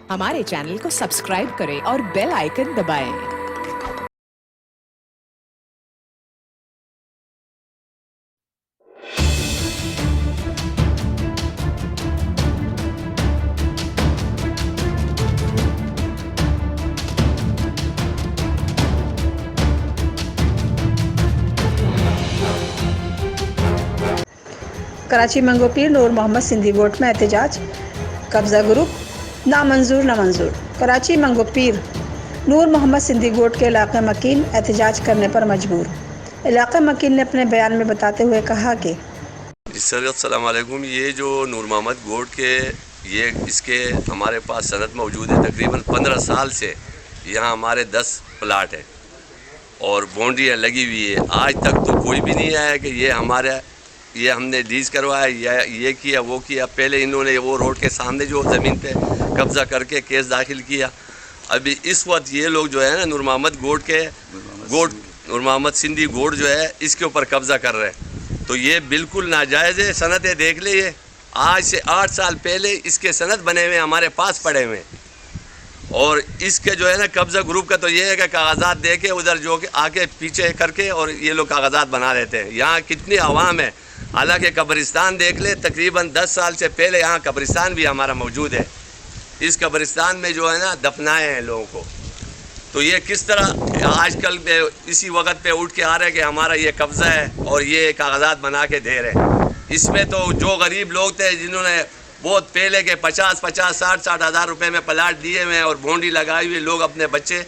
हमारे चैनल को सब्सक्राइब करें और बेल आइकन दबाएं। कराची मंगो पीर नूर मोहम्मद सिंधी गोट में एहतजाज। कब्ज़ा ग्रुप नामंजूर। कराची मंगो पीर नूर मोहम्मद सिंधी गोट के इलाक़े मकीन एहतजाज करने पर मजबूर। इलाक़े मकीन ने अपने बयान में बताते हुए कहा कि अस्सलाम वालेकुम। ये जो नूर मोहम्मद गोट के इसके हमारे पास सनद मौजूद है। तकरीबन 15 साल से यहाँ हमारे 10 प्लाट हैं और बाउंड्रियाँ लगी हुई है। आज तक तो कोई भी नहीं आया कि ये हमने लीज करवाया या ये किया वो किया। पहले इन्होंने वो रोड के सामने जो ज़मीन पे कब्ज़ा करके केस दाखिल किया। अभी इस वक्त ये लोग जो है ना नूर मोहम्मद सिंधी गोट जो है इसके ऊपर कब्ज़ा कर रहे हैं। तो ये बिल्कुल नाजायज़ है। सनदें देख ले, ये आज से 8 साल पहले इसके सनद बने हुए हमारे पास पड़े हुए। और इसके जो है ना कब्ज़ा ग्रुप का तो ये है कि कागजात दे के उधर जो कि आके पीछे करके और ये लोग कागजात बना लेते हैं। यहाँ कितनी आवाम है। हालांकि कब्रिस्तान देख ले, तकरीबन 10 साल से पहले यहाँ कब्रिस्तान भी हमारा मौजूद है। इस कब्रिस्तान में जो है ना दफनाए हैं लोगों को। तो ये किस तरह आजकल इसी वक्त पे उठ के आ रहे हैं कि हमारा ये कब्ज़ा है और ये कागजात बना के दे रहे हैं। इसमें तो जो गरीब लोग थे जिन्होंने बहुत पहले के 50-60 हज़ार रुपये में प्लाट दिए हुए हैं और बाउंड्री लगाई हुई, लोग अपने बच्चे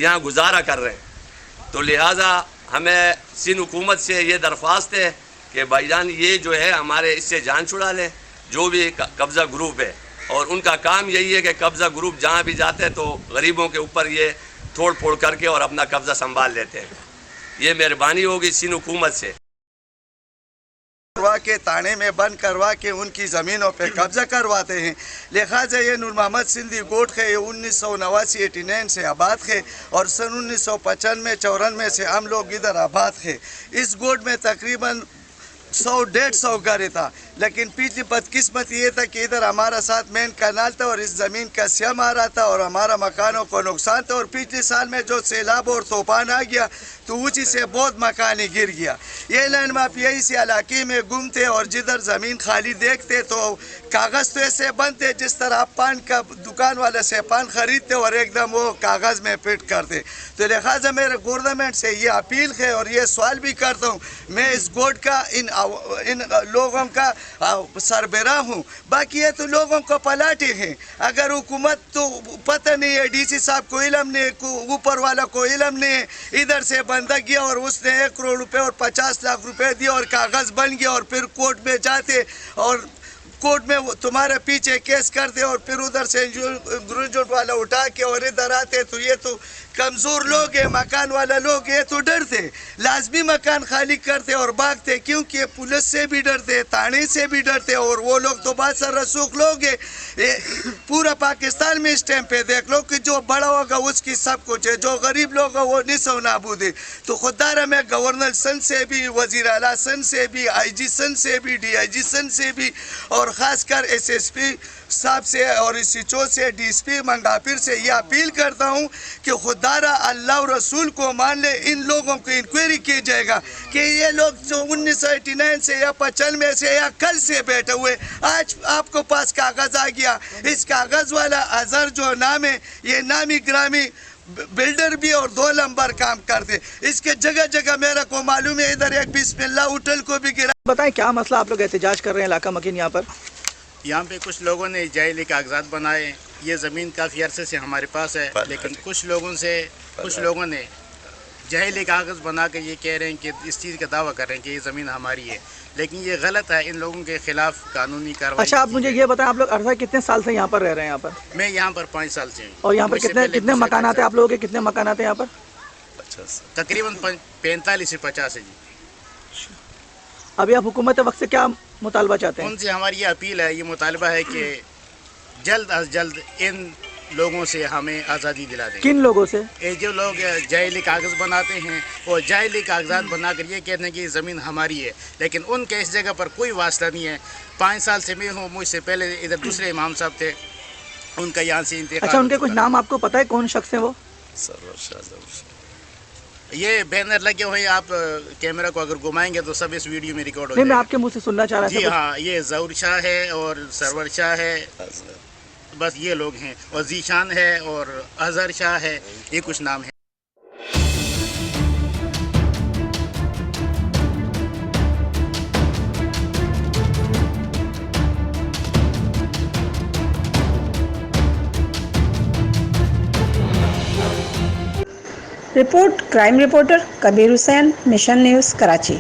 यहाँ गुजारा कर रहे हैं। तो लिहाजा हमें सिंध हुकूमत से ये दरख्वास्त है कि भाईजान ये जो है हमारे इससे जान छुड़ा लें जो भी कब्ज़ा ग्रुप है। और उनका काम यही है कि कब्ज़ा ग्रुप जहाँ भी जाते हैं तो गरीबों के ऊपर ये तोड़ फोड़ करके और अपना कब्ज़ा संभाल लेते हैं। ये मेहरबानी होगी सिंध हुकूमत से करवा के ताने में बंद करवा के उनकी ज़मीनों पे कब्ज़ा करवाते हैं। लिहाजा ये नूर मोहम्मद सिंधी गोट है, ये 1989 से आबाद है और सन 1995-94 से हम लोग इधर आबाद है। इस गोट में तकरीबन 100-150 घर था। लेकिन पिछली बदकिस्मत ये था कि इधर हमारा साथ मेन कैनाल था और इस ज़मीन का स्यम आ रहा था और हमारा मकानों को नुकसान था। और पिछले साल में जो सैलाब और तूफान आ गया तो ऊँची से बहुत मकान गिर गया। ये लैंड माफिया इसी इलाके में घूमते और जिधर ज़मीन खाली देखते तो कागज़ तो ऐसे बनते जिस तरह आप पान का दुकान वाले से पान ख़रीदते और एकदम वो कागज़ में फिट करते। तो लिहाजा मेरे गवर्नमेंट से ये अपील है और ये सवाल भी करता हूँ। मैं इस गोट का इन लोगों का सरबराह हूँ। बाकी ये तो लोगों को पलाटे हैं। अगर हुकूमत तो पता नहीं है, डीसी साहब को इल्म नहीं है, ऊपर वाला को इल्म नहीं है, इधर से बंदा गया और उसने 1 करोड़ रुपए और 50 लाख रुपए दिए और कागज़ बन गया और फिर कोर्ट में जाते और कोर्ट में तुम्हारे पीछे केस करते और फिर उधर से ग्रुजुट वाला उठा के और इधर आते। तो ये तो कमज़ोर लोग हैं, मकान वाला लोग ये तो डरते, लाजमी मकान खाली करते और भागते, क्योंकि पुलिस से भी डरते, थाने से भी डरते। और वो लोग तो बादशाह रसूख लोग हैं। पूरा पाकिस्तान में इस टाइम पे देख लो कि जो बड़ा होगा उसकी सब कुछ है, जो गरीब लोग हैं वो निसो नाबूद है। तो खुदारा में गवर्नर सन से भी, वज़ीर आला सन से भी, IG सन से भी, DIG सन से भी और ख़ासकर SSP साहब से और SHO से, DSP मंगापिर से ये अपील करता हूँ कि खुदारा अल्लाह और रसूल को मान ले। इन लोगों को इंक्वायरी की जाएगा कि ये लोग जो 1989 से या 95 से या कल से बैठे हुए, आज आपको पास कागज़ आ गया। इस कागज़ वाला अजहर जो नाम है, ये नामी ग्रामी बिल्डर भी और 2 नंबर काम करते। इसके जगह जगह मेरे को मालूम है, इधर एक बिस्मिल्लाह होटल को भी गिरा। बताएं क्या मसला आप लोग एहतजाज कर रहे हैं इलाका मकीन यहाँ पर? यहाँ पे कुछ लोगों ने जायली कागजात बनाए। ये ज़मीन काफ़ी अरसे से हमारे पास है, लेकिन कुछ लोगों ने जायली कागज़ बना के ये कह रहे हैं कि इस चीज़ का दावा कर रहे हैं कि ये ज़मीन हमारी है, लेकिन ये गलत है। इन लोगों के ख़िलाफ़ कानूनी कार्रवाई। अच्छा, आप मुझे ये बताएं, आप लोग अरसा कितने साल से यहाँ पर रह रहे हैं? यहाँ पर मैं यहाँ पर 5 साल से हूँ। और यहाँ पर कितने मकान आते हैं आप लोगों के? कितने मकान आते हैं यहाँ पर? तकरीबन 45 से 50 है जी। अभी आप हुकूमत वक्त से क्या मुतालबा चाहते हैं? उनसे हमारी ये अपील है, ये मुतालबा है कि जल्द अज जल्द इन लोगों से हमें आज़ादी दिला दें। किन लोगों से? ये जो लोग जायली कागज़ बनाते हैं और जायली कागजात बनाकर ये कहते हैं कि ज़मीन हमारी है, लेकिन उनके इस जगह पर कोई वास्ता नहीं है। 5 साल से मैं हूँ, मुझसे पहले इधर दूसरे इमाम साहब थे, उनका यहाँ से इंतकाल अच्छा, उनके हो कुछ चुका नाम आपको पता है कौन शख्स है वो? सरवर शाह जफर शाह। है। ये बैनर लगे हुए हैं, आप कैमरा को अगर घुमाएंगे तो सब इस वीडियो में रिकॉर्ड हो नहीं, मैं जाएगा। आपके मुंह से सुनना चाह रहा था जी कुछ। हाँ, ये जहूर शाह है और सरवर शाह है, बस ये लोग हैं, और जीशान है और अजहर शाह है, ये कुछ नाम है। Report crime reporter Kabir Hussain, mission news, Karachi.